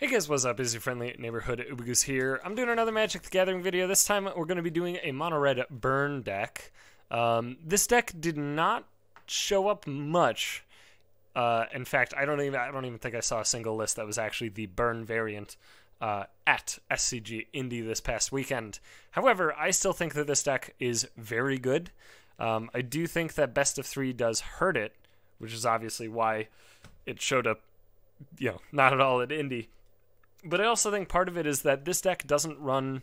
Hey guys, what's up? Is your friendly neighborhood UberGoose here. I'm doing another Magic the Gathering video. This time we're going to be doing a mono-red burn deck. This deck did not show up much. In fact, I don't even think I saw a single list that was actually the burn variant at SCG Indy this past weekend. However, I still think that this deck is very good. I do think that best of 3 does hurt it, which is obviously why it showed up, not at all at Indy. But I also think part of it is that this deck doesn't run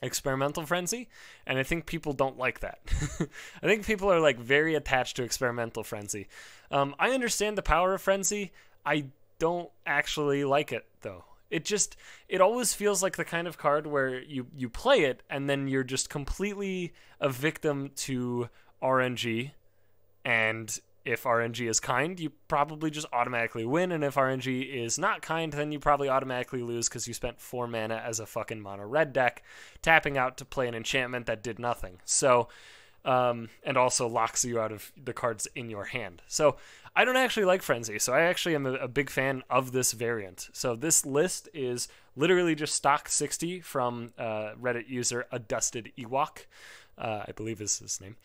Experimental Frenzy, and I think people don't like that. I think people are very attached to Experimental Frenzy. I understand the power of Frenzy. I don't actually like it, though. It always feels like the kind of card where you play it, and then you're just completely a victim to RNG, and if RNG is kind, you probably just automatically win, and if RNG is not kind, then you probably automatically lose because you spent 4 mana as a fucking mono-red deck, tapping out to play an enchantment that did nothing. So, and also locks you out of the cards in your hand. So, I don't actually like Frenzy, so I actually am a big fan of this variant. So this list is literally just stock 60 from Reddit user Adusted Ewok, I believe is his name,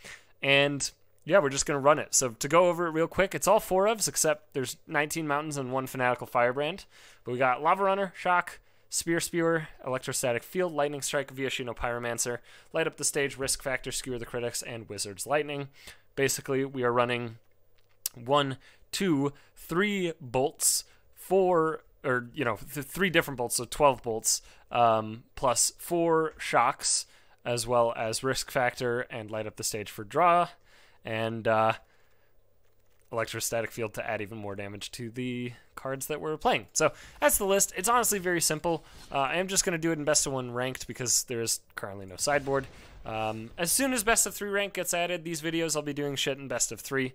and yeah, we're just going to run it. So to go over it real quick, it's all 4 ofs, except there's 19 mountains and 1 fanatical firebrand. But we got Lava Runner, Shock, Spear Spewer, Electrostatic Field, Lightning Strike, Viashino Pyromancer, Light Up the Stage, Risk Factor, Skewer the Critics, and Wizard's Lightning. Basically, we are running 1, 2, 3 bolts, 3 different bolts, so 12 bolts, plus 4 shocks, as well as Risk Factor and Light Up the Stage for draw, and Electrostatic Field to add even more damage to the cards that we're playing. So that's the list. It's honestly very simple. I am just going to do it in best of 1 ranked because there is currently no sideboard. As soon as best of 3 rank gets added, these videos I'll be doing shit in best of 3.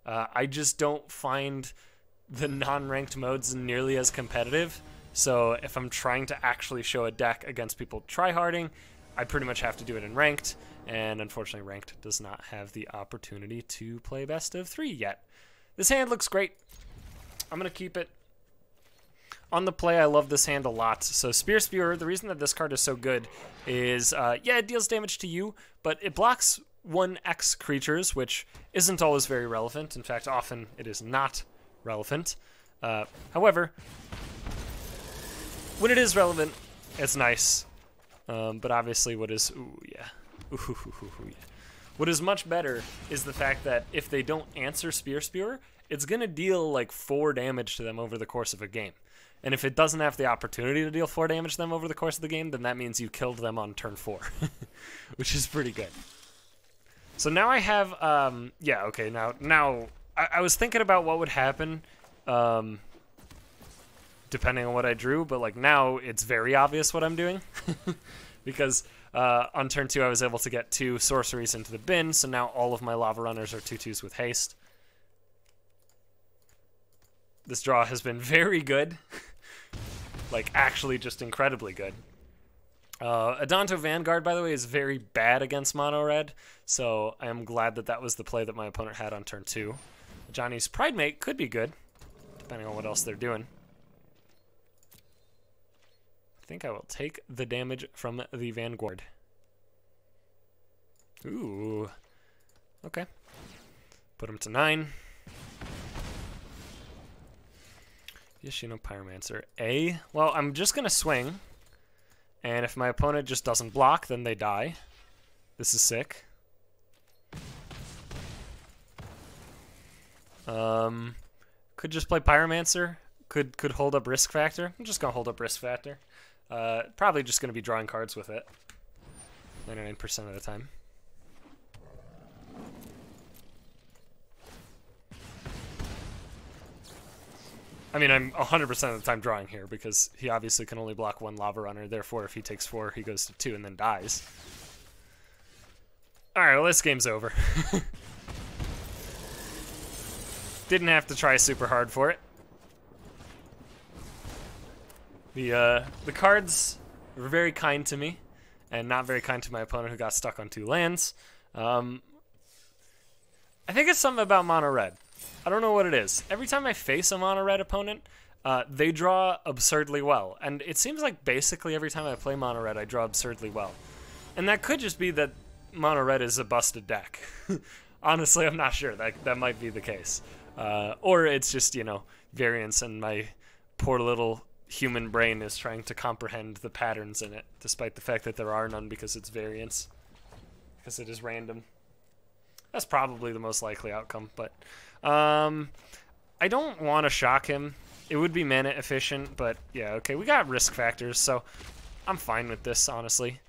I just don't find the non-ranked modes nearly as competitive. So if I'm trying to actually show a deck against people tryharding, I pretty much have to do it in ranked. And unfortunately, ranked does not have the opportunity to play best of 3 yet. This hand looks great. I'm going to keep it. On the play, I love this hand a lot. So Spear Spewer, the reason that this card is so good is, it deals damage to you, but it blocks 1x creatures, which isn't always very relevant. In fact, often it is not relevant. However, when it is relevant, it's nice. But obviously what is... Ooh, yeah. What is much better is the fact that if they don't answer Spear Spewer, it's going to deal 4 damage to them over the course of a game. And if it doesn't have the opportunity to deal 4 damage to them over the course of the game, then that means you killed them on turn 4, which is pretty good. So now I have, now I was thinking about what would happen depending on what I drew, but now it's very obvious what I'm doing because on turn 2 I was able to get 2 sorceries into the bin, so now all of my Lava Runners are 2/2s with haste. This draw has been very good, actually just incredibly good. Adanto Vanguard, by the way, is very bad against mono-red, so I am glad that that was the play that my opponent had on turn 2. Johnny's Pridemate could be good, depending on what else they're doing. I think I will take the damage from the Vanguard. Ooh. Okay. Put him to 9. Viashino Pyromancer. Well, I'm just going to swing. And if my opponent just doesn't block, then they die. This is sick. Could just play Pyromancer. Could hold up Risk Factor. I'm just going to hold up Risk Factor. Probably just going to be drawing cards with it 99% of the time. I mean, I'm 100% of the time drawing here because he obviously can only block 1 Lava Runner. Therefore, if he takes 4, he goes to 2 and then dies. Alright, well, this game's over. Didn't have to try super hard for it. The cards were very kind to me, and not very kind to my opponent who got stuck on 2 lands. I think it's something about mono-red. I don't know what it is. Every time I face a mono-red opponent, they draw absurdly well. And it seems like basically every time I play mono red, I draw absurdly well. And that could just be that mono red is a busted deck. Honestly, I'm not sure. That might be the case. Or it's just, you know, variance, and my poor little human brain is trying to comprehend the patterns in it, despite the fact that there are none because it's variance. Because it is random. That's probably the most likely outcome, but I don't want to shock him. It would be mana efficient, but yeah, okay, we got risk factors, so I'm fine with this, honestly.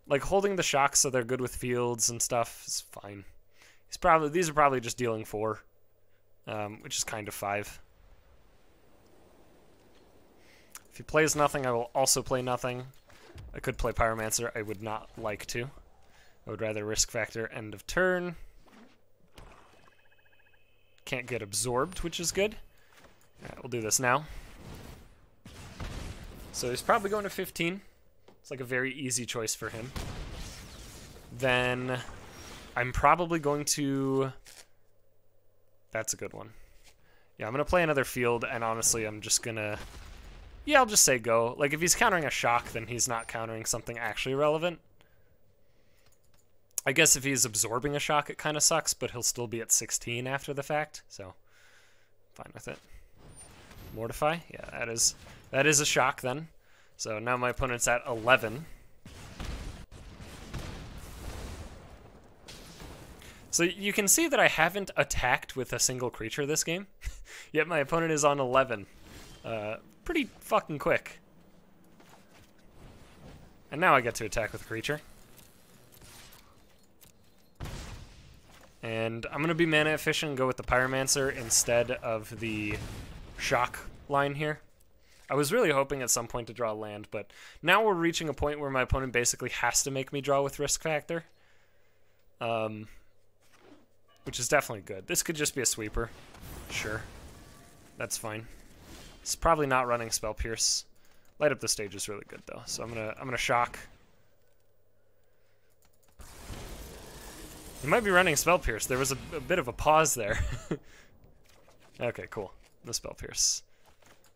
Like, holding the shocks so they're good with fields and stuff is fine. These are probably just dealing 4, which is kind of 5. If he plays nothing, I will also play nothing. I could play Pyromancer. I would not like to. I would rather risk factor end of turn. Can't get absorbed, which is good. Alright, we'll do this now. So he's probably going to 15. It's like a very easy choice for him. Then I'm probably going to... That's a good one. Yeah, I'm going to play another field, and honestly, I'm just going to... Yeah, I'll just say go. Like, if he's countering a shock, then he's not countering something actually relevant. I guess if he's absorbing a shock, it kind of sucks, but he'll still be at 16 after the fact, so fine with it. Mortify? Yeah, that is a shock then. So now my opponent's at 11. So you can see that I haven't attacked with a single creature this game, yet my opponent is on 11. Pretty fucking quick. And now I get to attack with a creature. And I'm going to be mana efficient and go with the Pyromancer instead of the shock line here. I was really hoping at some point to draw land, but now we're reaching a point where my opponent basically has to make me draw with risk factor. Which is definitely good. This could just be a sweeper. Sure. That's fine. It's probably not running Spell Pierce. Light Up the Stage is really good though, so I'm gonna shock. He might be running Spell Pierce. There was a bit of a pause there. Okay, cool. No Spell Pierce.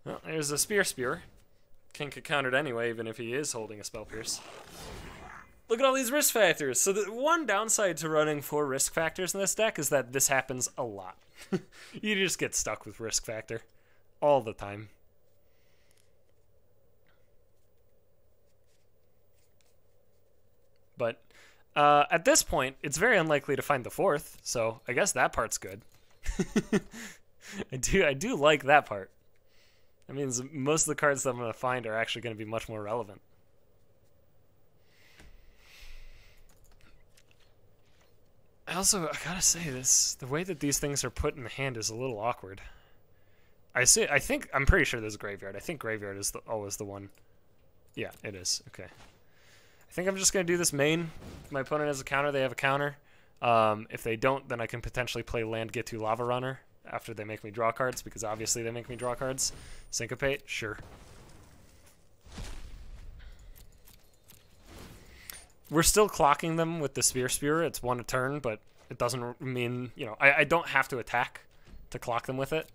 Well, there's a Spear. Can't get countered anyway, even if he is holding a Spell Pierce. Look at all these risk factors. So the one downside to running 4 risk factors in this deck is that this happens a lot. You just get stuck with risk factor all the time. But at this point, it's very unlikely to find the 4th, so I guess that part's good. I do like that part. That means most of the cards that I'm going to find are actually going to be much more relevant. I gotta say this, the way that these things are put in the hand is a little awkward. I'm pretty sure there's a graveyard. I think graveyard is always the one. Yeah, it is. Okay. I think I'm just going to do this main. If my opponent has a counter, they have a counter. If they don't, then I can potentially play land, get to Lava Runner after they make me draw cards, because obviously they make me draw cards. Syncopate? Sure. We're still clocking them with the Spear. It's 1 a turn, but it doesn't mean, you know, I don't have to attack to clock them with it.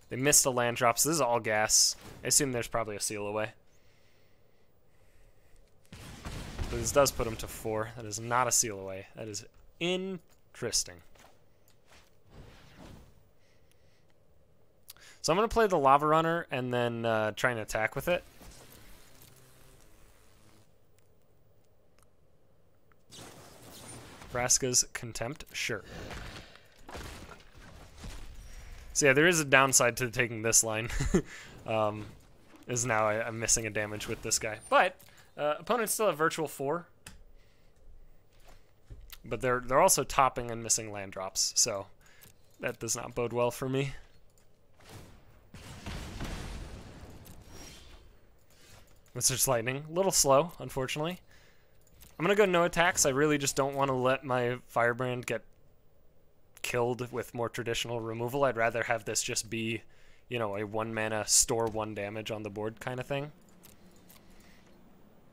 They missed a land drop, so this is all gas. I assume there's probably a seal away. But this does put them to 4. That is not a seal away. That is interesting. So I'm going to play the Lava Runner and then try and attack with it. Vraska's Contempt? Sure. So yeah, there is a downside to taking this line. Is now I'm missing a damage with this guy. But opponents still have Virtual 4. But they're also topping and missing land drops, so that does not bode well for me. Wizard's Lightning, a little slow, unfortunately. I'm going to go no attacks. I really just don't want to let my Firebrand get killed with more traditional removal. I'd rather have this just be, you know, a 1 mana store 1 damage on the board kind of thing.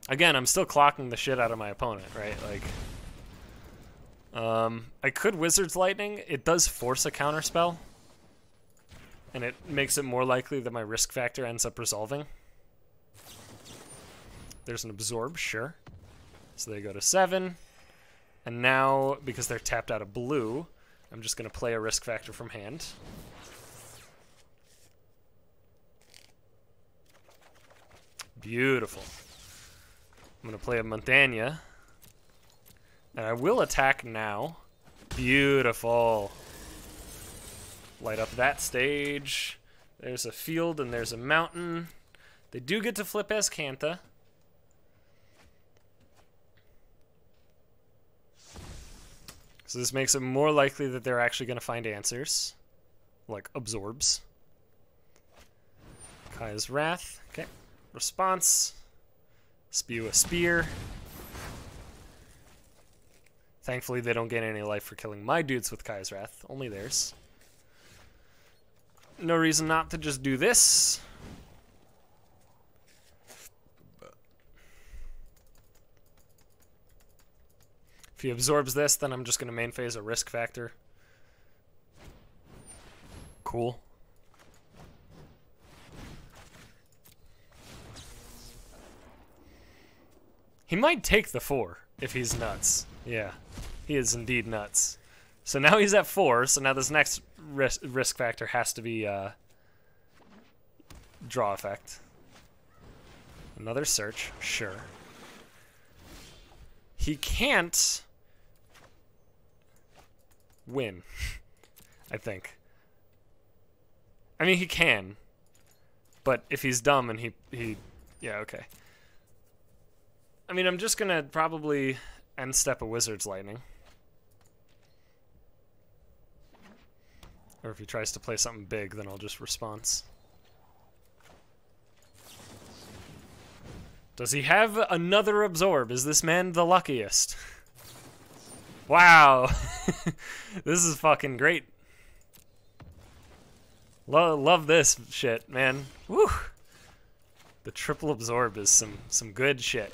Again, I'm still clocking the shit out of my opponent, right? Like, I could Wizard's Lightning. It does force a counter spell. and it makes it more likely that my risk factor ends up resolving. There's an absorb, sure. So they go to 7. And now, because they're tapped out of blue, I'm just going to play a risk factor from hand. Beautiful. I'm going to play a Montagna. And I will attack now. Beautiful. Light up that stage. There's a field and there's a mountain. They do get to flip Azcanta. So this makes it more likely that they're actually going to find answers. Like absorbs. Kaya's Wrath. Okay. Response. Spew a spear. Thankfully they don't gain any life for killing my dudes with Kaya's Wrath. Only theirs. No reason not to just do this. If he absorbs this, then I'm just going to main phase a risk factor. Cool. He might take the 4 if he's nuts. Yeah, he is indeed nuts. So now he's at 4, so now this next risk factor has to be draw effect. Another search, sure. He can't win, I think. I mean, he can, but if he's dumb and he yeah, okay. I mean, I'm just gonna probably end step a Wizard's Lightning. Or if he tries to play something big, then I'll just response. Does he have another absorb? Is this man the luckiest? Wow. This is fucking great. Love this shit, man. Woo. The triple absorb is some good shit.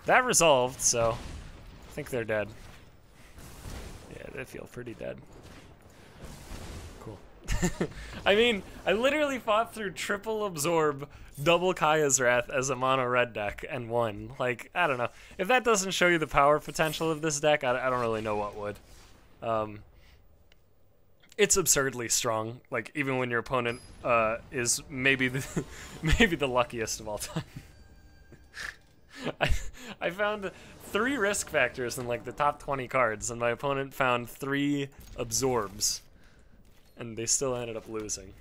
That resolved, so I think they're dead. Yeah, they feel pretty dead. Cool. I mean, I literally fought through triple absorb, double Kaya's Wrath as a mono red deck and won. Like, I don't know. If that doesn't show you the power potential of this deck, I don't really know what would. It's absurdly strong. Like, even when your opponent is maybe the luckiest of all time. I found 3 risk factors in like the top 20 cards, and my opponent found 3 absorbs, and they still ended up losing.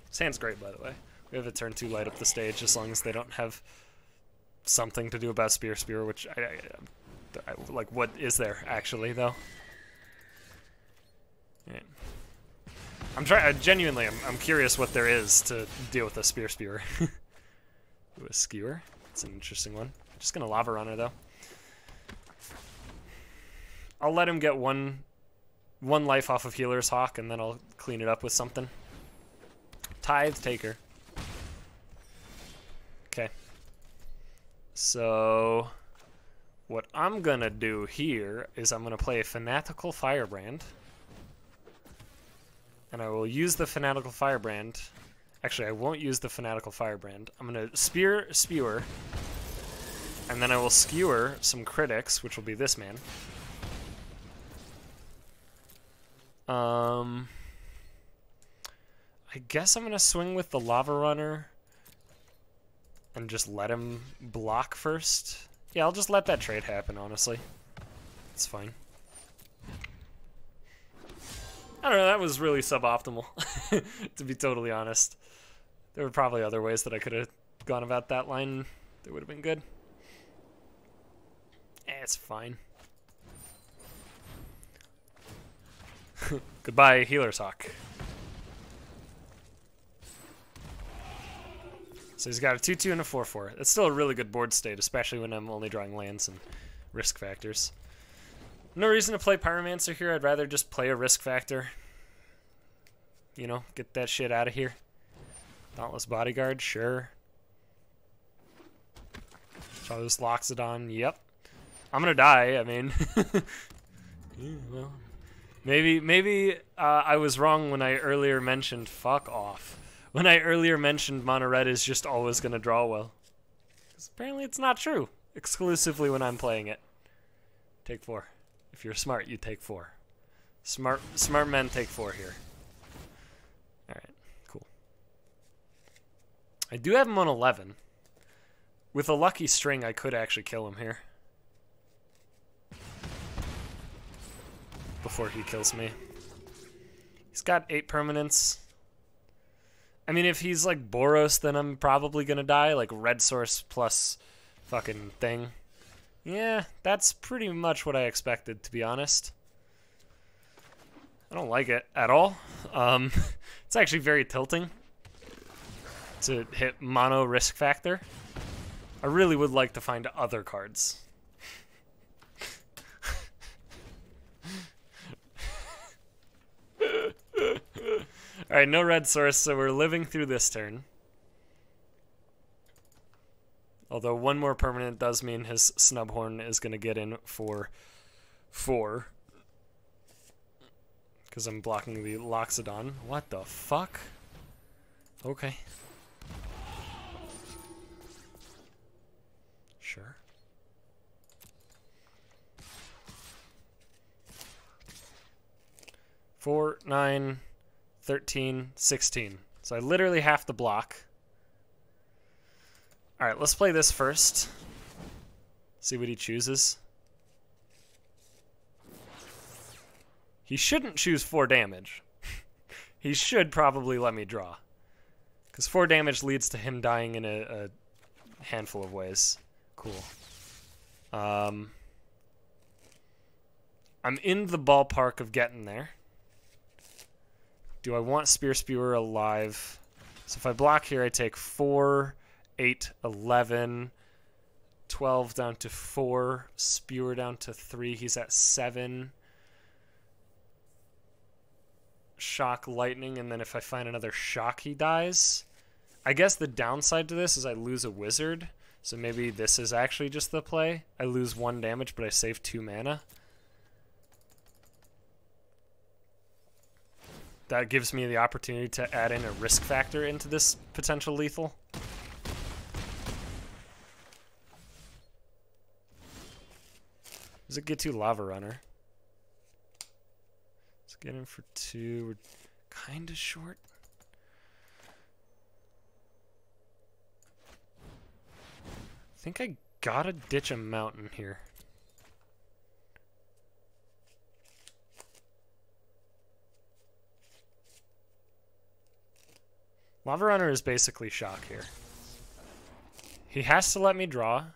This hand's great, by the way. We have a turn 2 light up the stage as long as they don't have something to do about Spear, which I like. What is there actually though? Yeah. I'm trying. Genuinely, I'm curious what there is to deal with a Spear. Ooh, a Skewer. It's an interesting one. Just gonna Lava Runner though. I'll let him get one life off of Healer's Hawk, and then I'll clean it up with something. Tithe Taker. Okay. So what I'm gonna do here is I'm gonna play a Fanatical Firebrand. And I will use the Fanatical Firebrand. Actually, I won't use the Fanatical Firebrand. I'm gonna Spewer. And then I will Skewer some critics, which will be this man. I guess I'm gonna swing with the Lava Runner and just let him block first. Yeah, I'll just let that trade happen, honestly. It's fine. I don't know, that was really suboptimal, to be totally honest. There were probably other ways that I could have gone about that line that would have been good. It's fine. Goodbye, Healer's Hawk. So he's got a 2-2 and a 4-4. That's still a really good board state, especially when I'm only drawing lands and risk factors. No reason to play Pyromancer here. I'd rather just play a risk factor. You know, get that shit out of here. Dauntless Bodyguard, sure. Charles Loxodon, yep. I'm gonna die, I mean. Yeah, well, Maybe I was wrong when I earlier mentioned fuck off. When I earlier mentioned mono red is just always gonna draw well. 'Cause apparently it's not true. Exclusively when I'm playing it. Take 4. If you're smart, you take 4. Smart men take 4 here. Alright, cool. I do have him on 11. With a lucky string, I could actually kill him here. Before he kills me. He's got 8 permanents. I mean, if he's like Boros, then I'm probably gonna die. Like red source plus fucking thing. Yeah, that's pretty much what I expected, to be honest. I don't like it at all. It's actually very tilting to hit mono risk factor. I really would like to find other cards. Alright, no red source, so we're living through this turn. Although one more permanent does mean his Snubhorn is going to get in for 4. Because I'm blocking the Loxodon. What the fuck? Okay. Sure. Four, 9, 13, 16. So I literally have to block. Alright, let's play this first. See what he chooses. He shouldn't choose 4 damage. He should probably let me draw. Because 4 damage leads to him dying in a handful of ways. Cool. I'm in the ballpark of getting there. Do I want Spear Spewer alive? So if I block here, I take 4, 8, 11, 12 down to 4, Spewer down to 3. He's at 7. Shock Lightning, and then if I find another shock, he dies. I guess the downside to this is I lose a wizard, so maybe this is actually just the play. I lose 1 damage, but I save 2 mana. That gives me the opportunity to add in a risk factor into this potential lethal. Does it get to Lava Runner? Let's get in for 2. We're kind of short. I think I gotta ditch a mountain here. Lava Runner is basically shock here. He has to let me draw.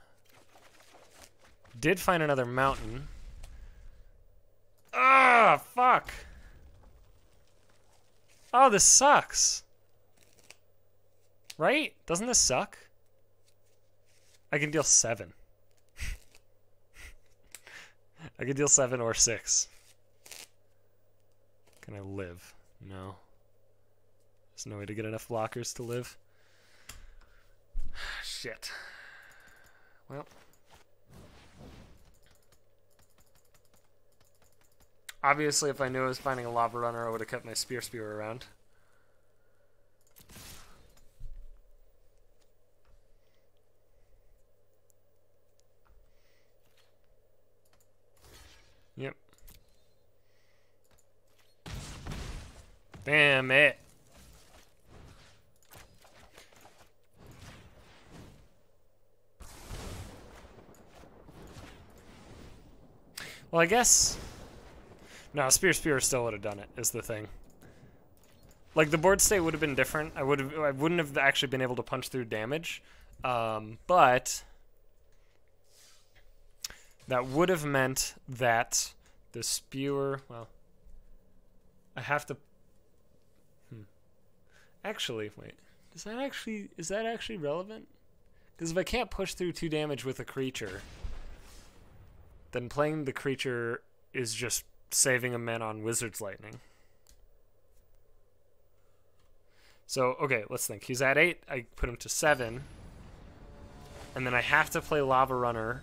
Did find another mountain. Ah, fuck. Oh, this sucks. Right? Doesn't this suck? I can deal 7. I can deal 7 or 6. Can I live? No. There's no way to get enough blockers to live. Shit. Well. Obviously, if I knew I was finding a Lava Runner, I would have kept my Spear Spewer around. Yep. Damn it. Well, I guess... No, Spear Spewer still would have done it, is the thing. Like, the board state would have been different. I wouldn't have actually been able to punch through damage. But... that would have meant that the Spewer... Well... I have to... Actually, wait. Is that actually relevant? Because if I can't push through 2 damage with a creature... then playing the creature is just saving a mana on Wizard's Lightning. So, okay, let's think. He's at 8, I put him to 7. And then I have to play Lava Runner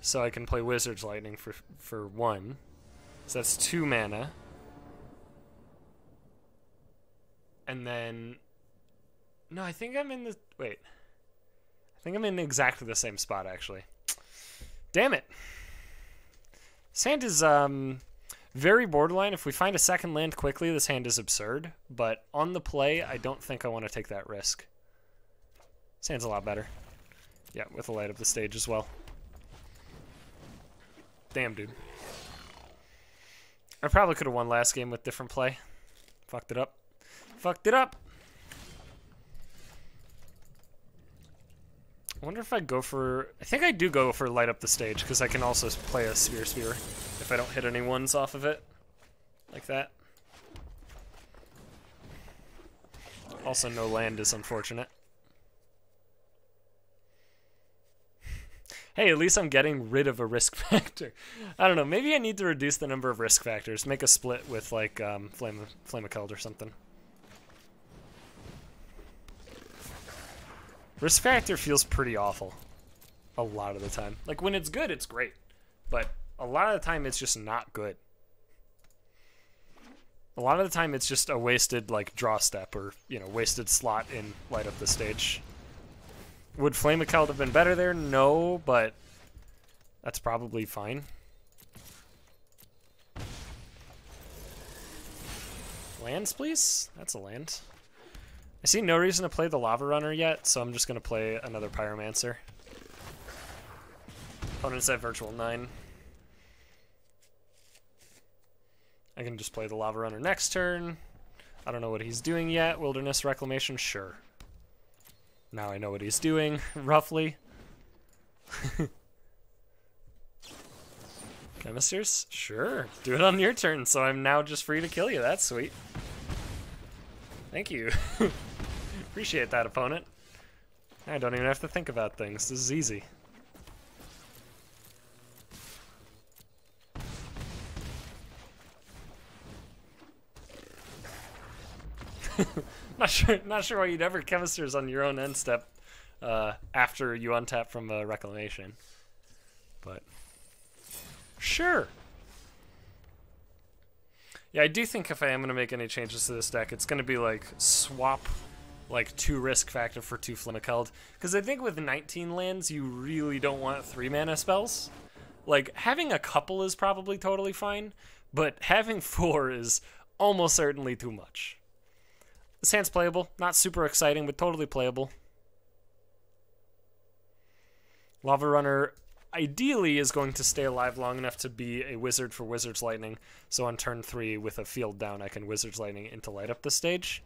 so I can play Wizard's Lightning for 1. So that's 2 mana. And then... No, I think I'm in the... Wait. I think I'm in exactly the same spot, actually. Damn it. This hand is very borderline. If we find a second land quickly, this hand is absurd. But on the play, I don't think I want to take that risk. This hand's a lot better. Yeah, with a light up the stage as well. Damn, dude. I probably could have won last game with different play. Fucked it up. Fucked it up! I wonder if I go for... I think I do go for light up the stage, because I can also play a Sphere if I don't hit any ones off of it. Like that. Also, no land is unfortunate. Hey, at least I'm getting rid of a risk factor. I don't know, maybe I need to reduce the number of risk factors. Make a split with, like, Flame of Keld or something. Risk factor feels pretty awful a lot of the time. Like, when it's good, it's great. But a lot of the time, it's just not good. A lot of the time, it's just a wasted, like, draw step or, you know, wasted slot in light up the stage. Would Flame of Keld have been better there? No, but that's probably fine. Lands, please? That's a land. I see no reason to play the Lava Runner yet, so I'm just going to play another Pyromancer. Opponent's at Virtual 9. I can just play the Lava Runner next turn. I don't know what he's doing yet. Wilderness Reclamation? Sure. Now I know what he's doing, roughly. Chemisters? Sure. Do it on your turn, so I'm now just free to kill you. That's sweet. Thank you. Appreciate that, opponent. I don't even have to think about things. This is easy. Not sure why you'd ever Chemisters on your own end step after you untap from a Reclamation. But sure. Yeah, I do think if I am going to make any changes to this deck, it's going to be like swap like 2 risk factor for 2 Flame of Keld. Because I think with 19 lands, you really don't want 3 mana spells. Like, having a couple is probably totally fine, but having 4 is almost certainly too much. This hand's playable. Not super exciting, but totally playable. Lava Runner ideally is going to stay alive long enough to be a wizard for Wizard's Lightning, so on turn 3 with a field down I can Wizard's Lightning into light up the stage.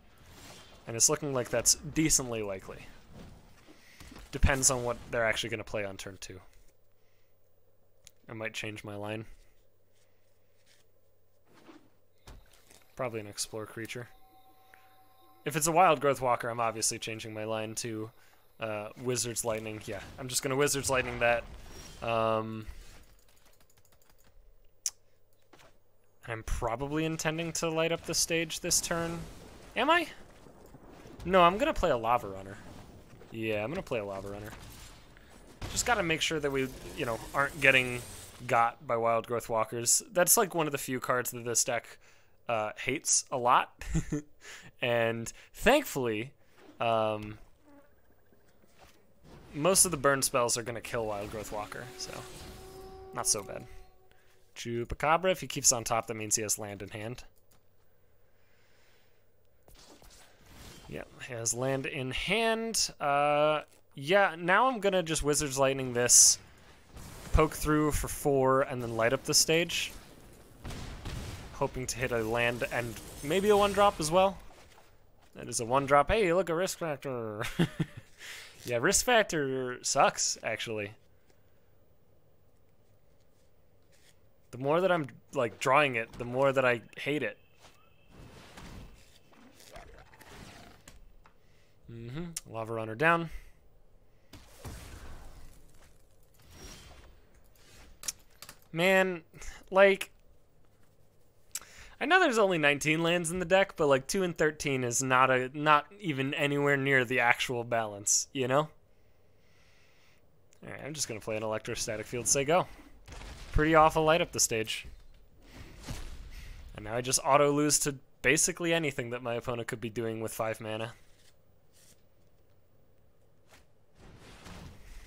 And it's looking like that's decently likely. Depends on what they're actually going to play on turn 2. I might change my line. Probably an Explore creature. If it's a Wild Growth Walker, I'm obviously changing my line to Wizard's Lightning. Yeah, I'm just going to Wizard's Lightning that. I'm probably intending to light up the stage this turn. Am I? No, I'm going to play a Lava Runner. Yeah, I'm going to play a Lava Runner. Just got to make sure that we, you know, aren't getting got by Wild Growth Walkers. That's like one of the few cards that this deck hates a lot. And thankfully, most of the burn spells are going to kill Wild Growth Walker, so not so bad. Chupacabra, if he keeps on top, that means he has land in hand. Yep, he has land in hand. Yeah, now I'm going to just Wizard's Lightning this, poke through for 4, and then light up the stage. Hoping to hit a land and maybe a 1-drop as well. That is a 1-drop. Hey, look, a risk factor. Yeah, risk factor sucks, actually. The more that I'm, like, drawing it, the more that I hate it. Lava Runner down. Man, like, I know there's only 19 lands in the deck, but like 2 and 13 is not even anywhere near the actual balance, you know? Alright, I'm just gonna play an Electrostatic Field, say go. Pretty awful light up the stage. And now I just auto lose to basically anything that my opponent could be doing with 5 mana.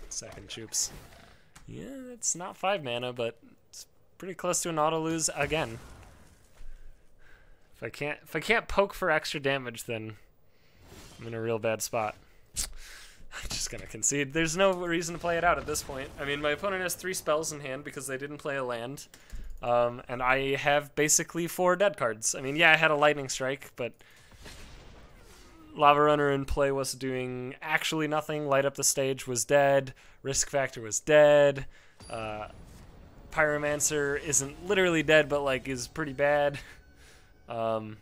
Second Choops. Yeah, it's not 5 mana, but it's pretty close to an auto lose again. If I can't poke for extra damage, then I'm in a real bad spot. I'm just gonna concede. There's no reason to play it out at this point. I mean, my opponent has 3 spells in hand because they didn't play a land. And I have basically 4 dead cards. I mean, yeah, I had a Lightning Strike, but Lava Runner in play was doing actually nothing. Light Up the Stage was dead. Risk Factor was dead. Pyromancer isn't literally dead, but like is pretty bad. I don't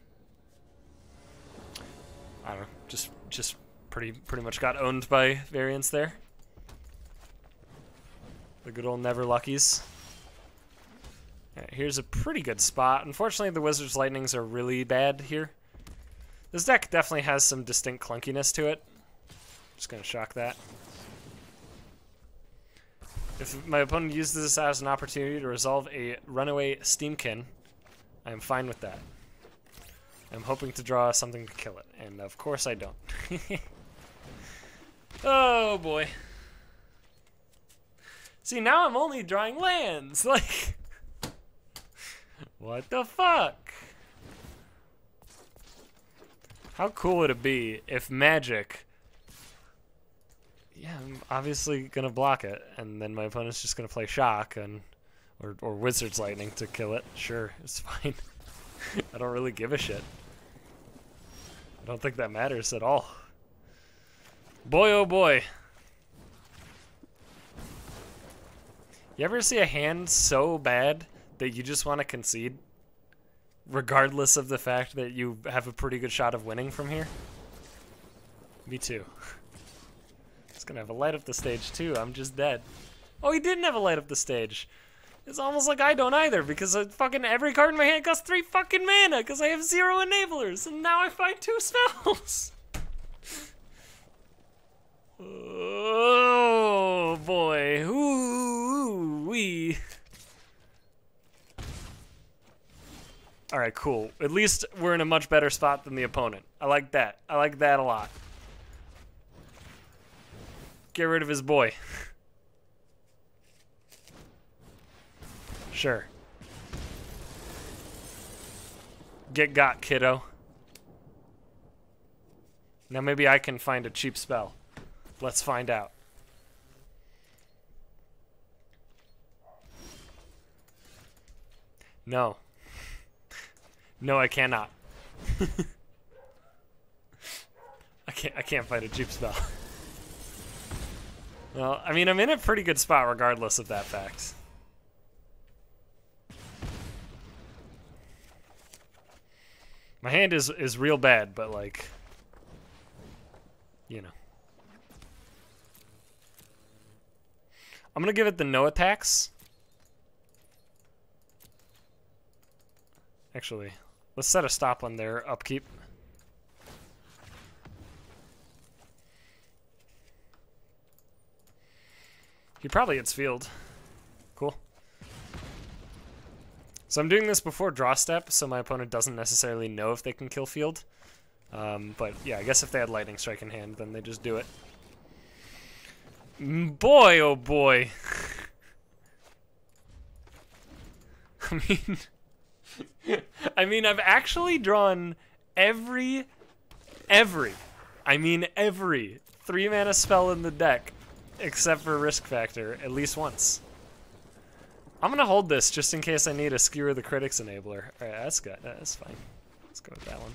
know. Just pretty much got owned by variants there. The good old Never Luckies. Alright, here's a pretty good spot. Unfortunately, the Wizard's Lightnings are really bad here. This deck definitely has some distinct clunkiness to it. Just gonna shock that. If my opponent uses this as an opportunity to resolve a runaway Steamkin, I am fine with that. I'm hoping to draw something to kill it, and of course I don't. Oh boy. See, now I'm only drawing lands, like... What the fuck? How cool would it be if Magic... Yeah, I'm obviously gonna block it, and then my opponent's just gonna play Shock, and or Wizard's Lightning to kill it. Sure, it's fine. I don't really give a shit. I don't think that matters at all. Boy, oh boy. You ever see a hand so bad that you just want to concede? Regardless of the fact that you have a pretty good shot of winning from here? Me too. It's gonna have a Light Up the Stage too. I'm just dead. Oh, he didn't have a Light Up the Stage. It's almost like I don't either, because fucking every card in my hand costs 3 fucking mana, because I have 0 enablers, and now I find 2 spells. Oh boy. Ooh wee. Alright, cool. At least we're in a much better spot than the opponent. I like that. I like that a lot. Get rid of his boy. Sure. Get got, kiddo. Now maybe I can find a cheap spell. Let's find out. No. No, I cannot. I can't find a cheap spell. Well, I mean, I'm in a pretty good spot regardless of that fact. My hand is real bad, but like, you know. I'm gonna give it the no attacks. Actually, let's set a stop on their upkeep. He probably hits field. Cool. So I'm doing this before draw step, so my opponent doesn't necessarily know if they can kill field. But yeah, I guess if they had Lightning Strike in hand, then they just do it. Boy, oh boy. I mean, I've actually drawn every 3-mana spell in the deck, except for Risk Factor, at least once. I'm gonna hold this just in case I need a Skewer the Critics enabler. Alright, that's good. That's fine. Let's go with that one.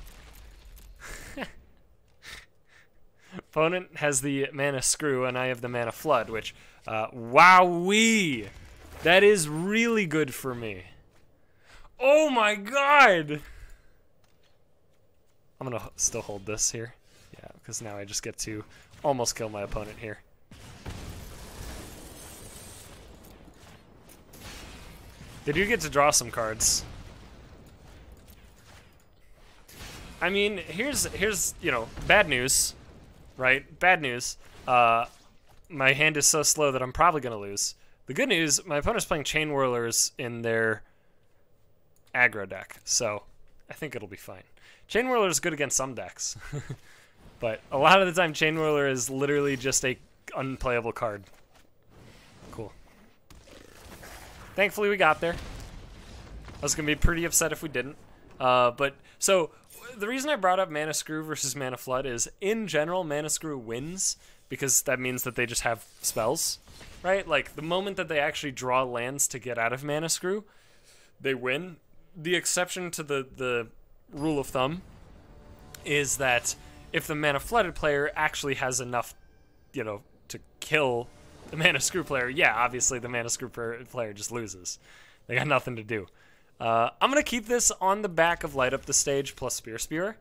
Opponent has the mana Screw, and I have the mana Flood, which, wowee! That is really good for me. Oh my god! I'm gonna still hold this here. Yeah, because now I just get to almost kill my opponent here. They do get to draw some cards. I mean, here's you know, bad news, right? Bad news. My hand is so slow that I'm probably gonna lose. The good news, my opponent's playing Chain Whirlers in their aggro deck, so I think it'll be fine. Chain Whirler is good against some decks. But a lot of the time, Chain Whirler is literally just a unplayable card. Cool. Thankfully, we got there. I was going to be pretty upset if we didn't. So the reason I brought up Mana Screw versus Mana Flood is, in general, Mana Screw wins because that means that they just have spells, right? Like, the moment that they actually draw lands to get out of Mana Screw, they win. The exception to the rule of thumb is that if the Mana Flooded player actually has enough, you know, to kill the Mana Screw player, yeah, obviously the Mana Screw player just loses. They got nothing to do. I'm going to keep this on the back of Light Up the Stage plus Spear Spewer.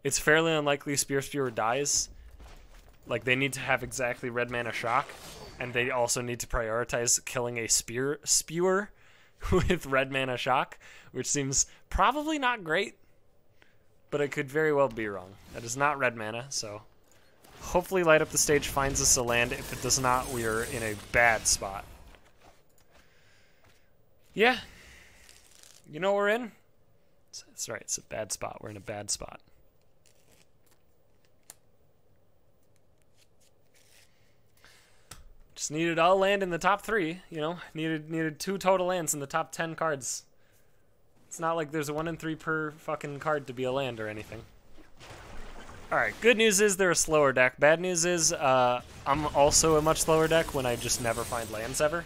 It's fairly unlikely Spear Spewer dies. Like, they need to have exactly red mana shock, and they also need to prioritize killing a Spear Spewer with red mana shock, which seems probably not great, but it could very well be wrong. That is not red mana, so hopefully Light Up the Stage finds us a land. If it does not, we are in a bad spot. Yeah. You know what we're in? That's right, it's a bad spot. We're in a bad spot. Just needed a land in the top 3, you know? Needed 2 total lands in the top 10 cards. It's not like there's a 1 in 3 per fucking card to be a land or anything. Alright, good news is they're a slower deck. Bad news is I'm also a much slower deck when I just never find lands ever.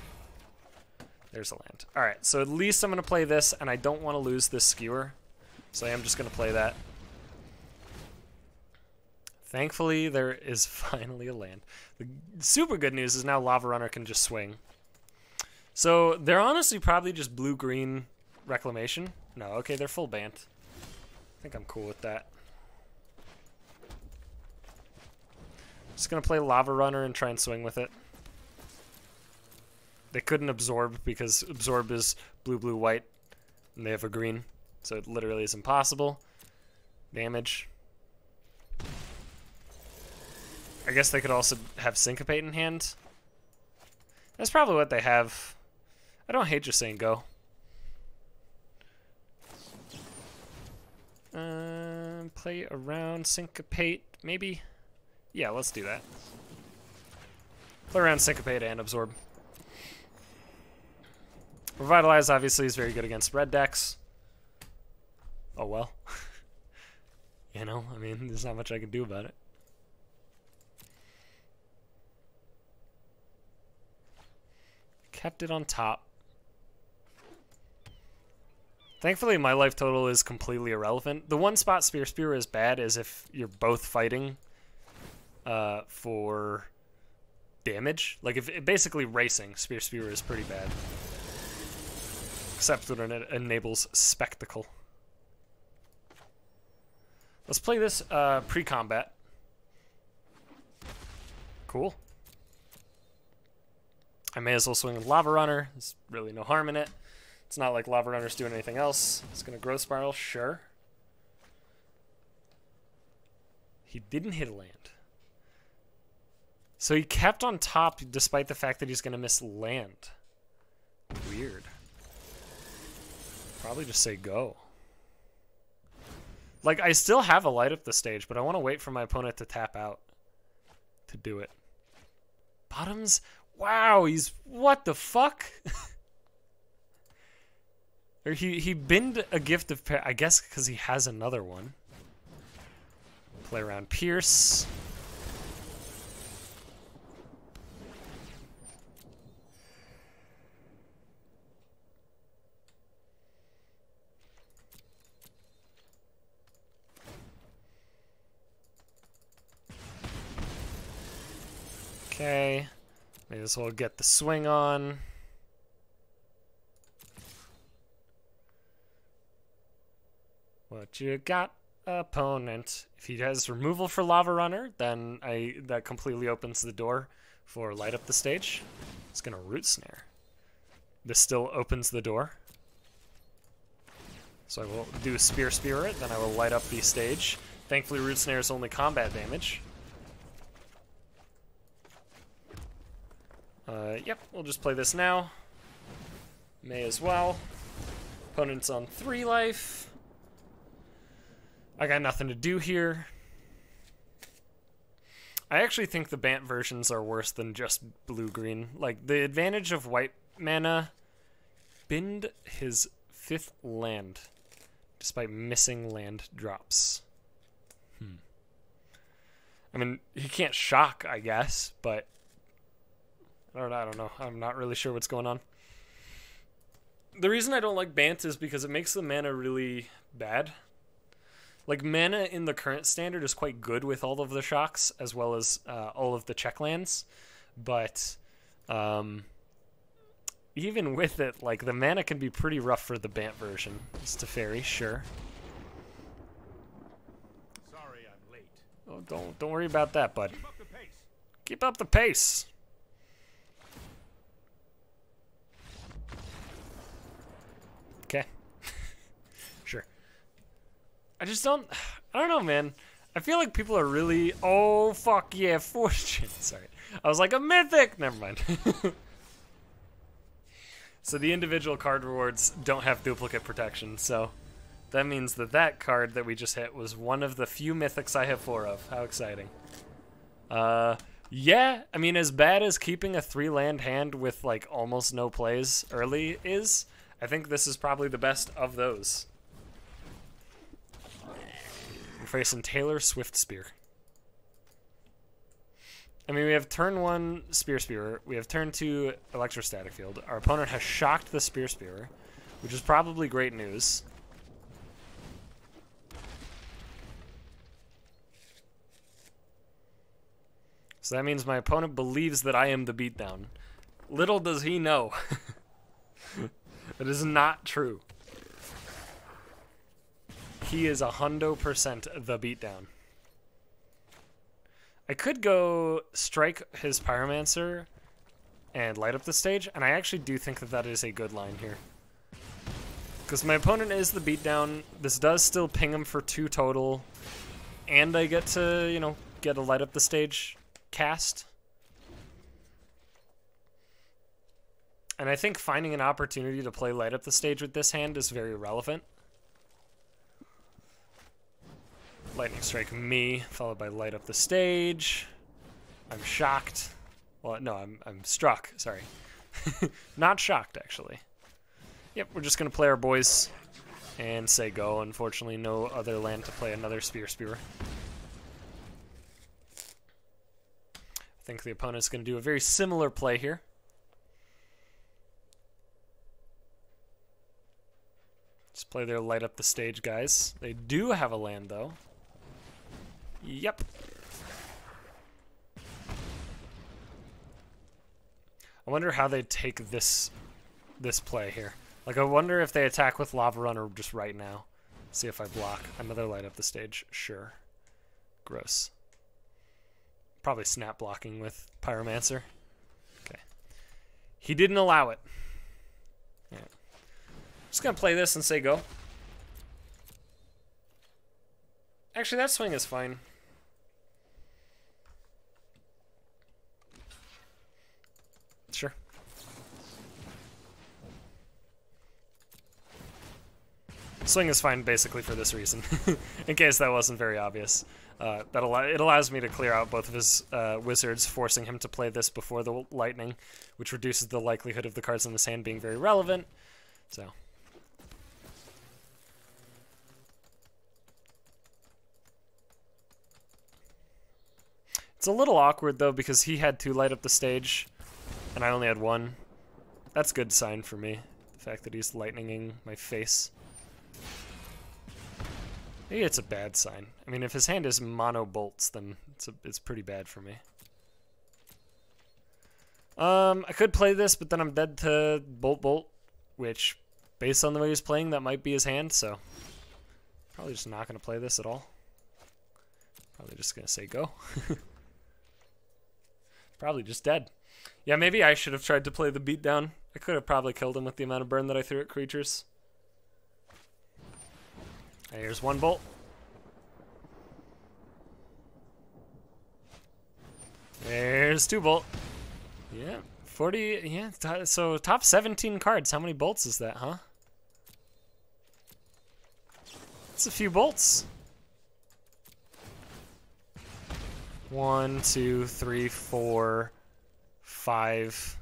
There's a land. Alright, so at least I'm going to play this, and I don't want to lose this Skewer. So I am just going to play that. Thankfully, there is finally a land. The super good news is now Lava Runner can just swing. So they're honestly probably just blue-green Reclamation. No, okay, they're full Bant. I think I'm cool with that. Just going to play Lava Runner and try and swing with it. They couldn't Absorb because Absorb is blue, blue, white, and they have a green. So it literally is impossible. Damage. I guess they could also have Syncopate in hand. That's probably what they have. I don't hate just saying go. Play around Syncopate, maybe? Yeah, let's do that. Play around Syncopate and Absorb. Revitalize obviously is very good against red decks. Oh well. You know, I mean, there's not much I can do about it. Kept it on top. Thankfully, my life total is completely irrelevant. The one spot Spear Spewer is bad is if you're both fighting for damage. Like, if basically racing, Spear Spewer is pretty bad. Except when it enables Spectacle. Let's play this pre-combat. Cool. I may as well swing with Lava Runner. There's really no harm in it. It's not like Lava Runner's doing anything else. It's going to Growth Spiral, sure. He didn't hit a land. So he kept on top despite the fact that he's going to miss land. Weird. Probably just say go. Like, I still have a Light Up the Stage, but I want to wait for my opponent to tap out to do it. Bottoms? Wow, he's... What the fuck? Or he binned a Gift of... I guess because he has another one. Play around Pierce. Okay, may as well get the swing on. What you got, opponent? If he has removal for Lava Runner, then that completely opens the door for Light Up the Stage. It's gonna Root Snare. This still opens the door. So I will do Spear Spewer it, then I will Light Up the Stage. Thankfully, Root Snare is only combat damage. Yep, we'll just play this now. May as well. Opponent's on 3 life. I got nothing to do here. I actually think the Bant versions are worse than just blue-green. Like, the advantage of white mana, bind his 5th land, despite missing land drops. I mean, he can't shock, I guess, but I don't know. I'm not really sure what's going on. The reason I don't like Bant is because it makes the mana really bad. Like, mana in the current standard is quite good with all of the shocks, as well as all of the check lands, but even with it, like, the mana can be pretty rough for the Bant version. It's Teferi, sure. Sorry I'm late. Oh, don't worry about that, bud. Keep up the pace. Keep up the pace. Okay. Sure. I don't know, man. I feel like people are really, oh, fuck yeah, fortune. Sorry. I was like, a mythic! Never mind. So the individual card rewards don't have duplicate protection, so that means that that card that we just hit was one of the few mythics I have 4 of. How exciting. Yeah, I mean, as bad as keeping a 3-land hand with, like, almost no plays early is, I think this is probably the best of those. We're facing Taylor Swift Spear. I mean, we have turn 1 Spear, we have turn 2 Electrostatic Field. Our opponent has shocked the Spear, which is probably great news. So that means my opponent believes that I am the beatdown. Little does he know. That is not true. He is 100% the beatdown. I could go strike his Pyromancer and light up the stage, and I actually do think that that is a good line here. Because my opponent is the beatdown. This does still ping him for 2 total, and I get to, you know, get a light up the stage cast. And I think finding an opportunity to play light up the stage with this hand is very relevant. Lightning strike me, followed by light up the stage. I'm shocked. Well, no, I'm struck, sorry. Not shocked, actually. Yep, we're just gonna play our boys and say go. Unfortunately, no other land to play another Spear. I think the opponent's gonna do a very similar play here. Just play their light up the stage guys. They do have a land, though. Yep. I wonder how they take this play here. Like, I wonder if they attack with Lava Run or just right now. See if I block. Another light up the stage. Sure. Gross. Probably snap blocking with Pyromancer. Okay. He didn't allow it. Yeah. Just gonna play this and say go. Actually, that swing is fine. Sure. Swing is fine basically for this reason, in case that wasn't very obvious. It allows me to clear out both of his wizards, forcing him to play this before the lightning, which reduces the likelihood of the cards in his hand being very relevant. So. It's a little awkward though because he had 2 light up the stage, and I only had 1. That's a good sign for me. The fact that he's lightninging my face. Maybe it's a bad sign. I mean, if his hand is mono bolts, then it's pretty bad for me. I could play this, but then I'm dead to Bolt, which, based on the way he's playing, that might be his hand, so probably just not going to play this at all. Probably just going to say go. Probably just dead. Yeah, maybe I should have tried to play the beatdown. I could have probably killed him with the amount of burn that I threw at creatures. Here's 1 bolt. There's 2 bolt. Yeah, 40, yeah, so top 17 cards. How many bolts is that, huh? It's a few bolts. 1, 2, 3, 4, 5.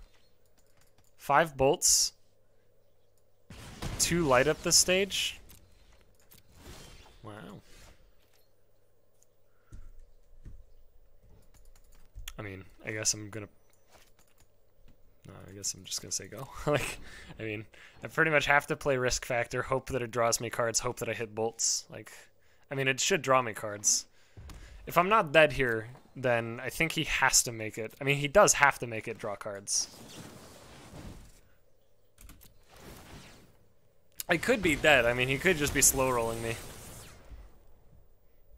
5 bolts. 2 light up the stage. Wow. I mean, I guess I'm gonna... No, I guess I'm just gonna say go. Like, I mean, I pretty much have to play risk factor, hope that it draws me cards, hope that I hit bolts. Like, I mean, it should draw me cards. If I'm not dead here, then I think he has to make it. I mean, he does have to make it draw cards. I could be dead. I mean, he could just be slow rolling me.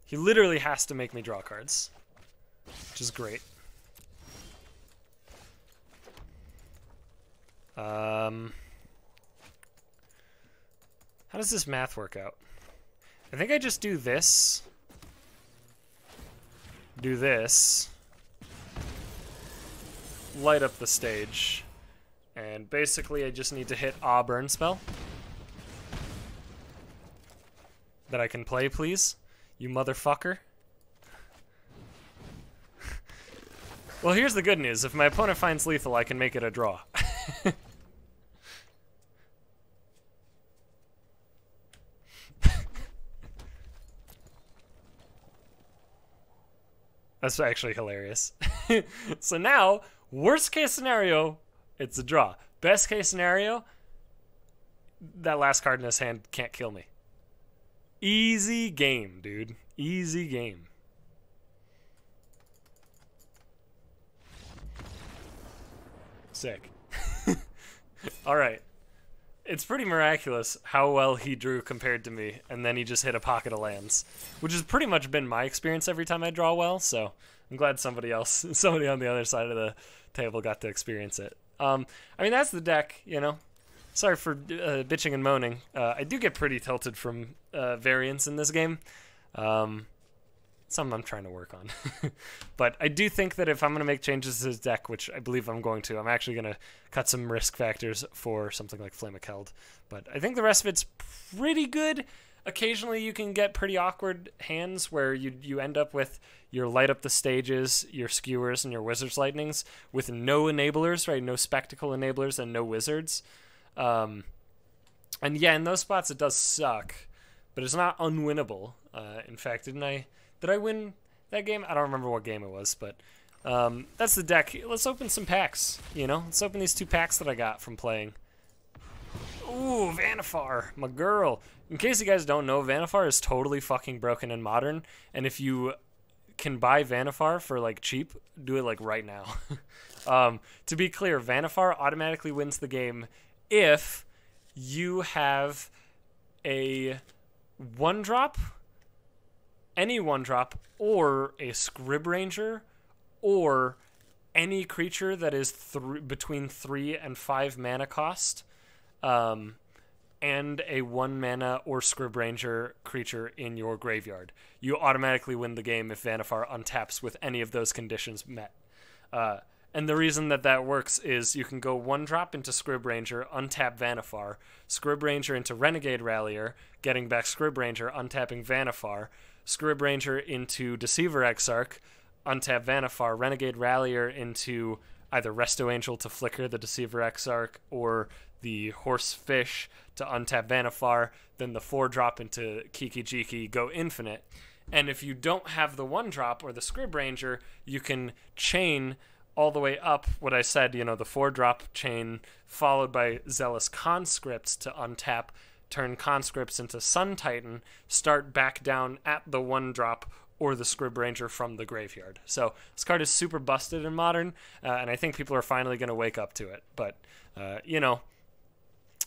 He literally has to make me draw cards, which is great. How does this math work out? I think I just do this. Do this. Light up the stage. And basically I just need to hit a burn spell. That I can play, please. You motherfucker. Well, here's the good news. If my opponent finds lethal, I can make it a draw. That's actually hilarious. So now, worst case scenario, it's a draw. Best case scenario, that last card in his hand can't kill me. Easy game, dude. Easy game. Sick. All right. It's pretty miraculous how well he drew compared to me, and then he just hit a pocket of lands, which has pretty much been my experience every time I draw well, so I'm glad somebody else, somebody on the other side of the table got to experience it. I mean, that's the deck, you know. Sorry for bitching and moaning. I do get pretty tilted from variance in this game. Something I'm trying to work on. But I do think that if I'm going to make changes to his deck, which I believe I'm going to, I'm actually going to cut some risk factors for something like Flame of Keld. But I think the rest of it's pretty good. Occasionally you can get pretty awkward hands where you end up with your light up the stages, your skewers, and your wizard's lightnings with no enablers, right? No spectacle enablers and no wizards. And yeah, in those spots it does suck, but it's not unwinnable. In fact, did I win that game? I don't remember what game it was, but that's the deck. Let's open some packs, you know? Let's open these 2 packs that I got from playing. Ooh, Vannifar, my girl. In case you guys don't know, Vannifar is totally fucking broken in Modern, and if you can buy Vannifar for, like, cheap, do it, like, right now. To be clear, Vannifar automatically wins the game if you have a 1-drop, any 1-drop, or a Scrib Ranger, or any creature that is between 3 and 5 mana cost, and a 1 mana or Scrib Ranger creature in your graveyard. You automatically win the game if Vannifar untaps with any of those conditions met. And the reason that that works is you can go 1-drop into Scrib Ranger, untap Vannifar, Scrib Ranger into Renegade Rallier, getting back Scrib Ranger, untapping Vannifar, Scrib Ranger into Deceiver Exarch, untap Vannifar, Renegade Rallier into either Resto Angel to flicker the Deceiver Exarch or the Horse Fish to untap Vannifar, then the 4-drop into Kiki Jiki, go infinite. And if you don't have the 1-drop or the Scrib Ranger, you can chain all the way up what I said, you know, the 4-drop chain followed by Zealous Conscripts to untap, turn Conscripts into Sun Titan, start back down at the 1-drop or the Scrib Ranger from the graveyard. So this card is super busted in Modern, and I think people are finally going to wake up to it. But, you know,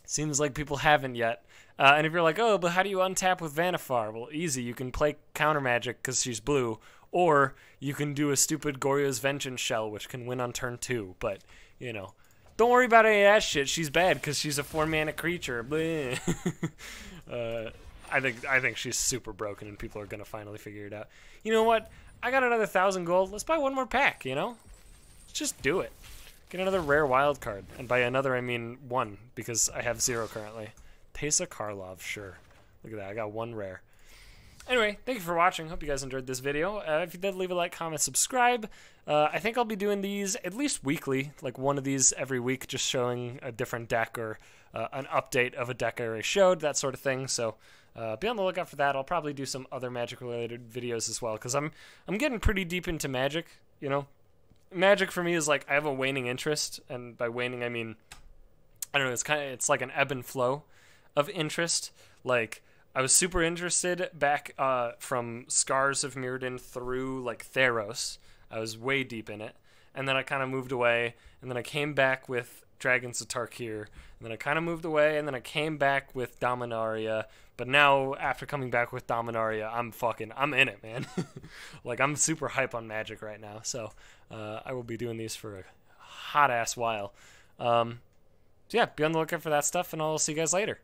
seems like people haven't yet. And if you're like, oh, but how do you untap with Vannifar? Well, easy. You can play Counter Magic because she's blue, or you can do a stupid Goryo's Vengeance Shell, which can win on turn 2. But, you know, don't worry about any of that shit. She's bad because she's a 4-mana creature. I think she's super broken, and people are going to finally figure it out. You know what? I got another 1,000 gold. Let's buy one more pack, you know? Let's just do it. Get another rare wild card. And by another, I mean 1, because I have 0 currently. Teysa Karlov, sure. Look at that. I got 1 rare. Anyway, thank you for watching. Hope you guys enjoyed this video. If you did, leave a like, comment, subscribe. I think I'll be doing these at least weekly, like one of these every week, just showing a different deck or an update of a deck I already showed, that sort of thing. So be on the lookout for that. I'll probably do some other Magic-related videos as well, because I'm getting pretty deep into Magic. You know, Magic for me is like I have a waning interest, and by waning I mean I don't know. It's like an ebb and flow of interest. Like, I was super interested back from Scars of Mirrodin through, like, Theros. I was way deep in it. And then I kind of moved away. And then I came back with Dragons of Tarkir. And then I kind of moved away. And then I came back with Dominaria. But now, after coming back with Dominaria, I'm in it, man. Like, I'm super hype on Magic right now. So, I will be doing these for a hot-ass while. So, yeah, be on the lookout for that stuff. And I'll see you guys later.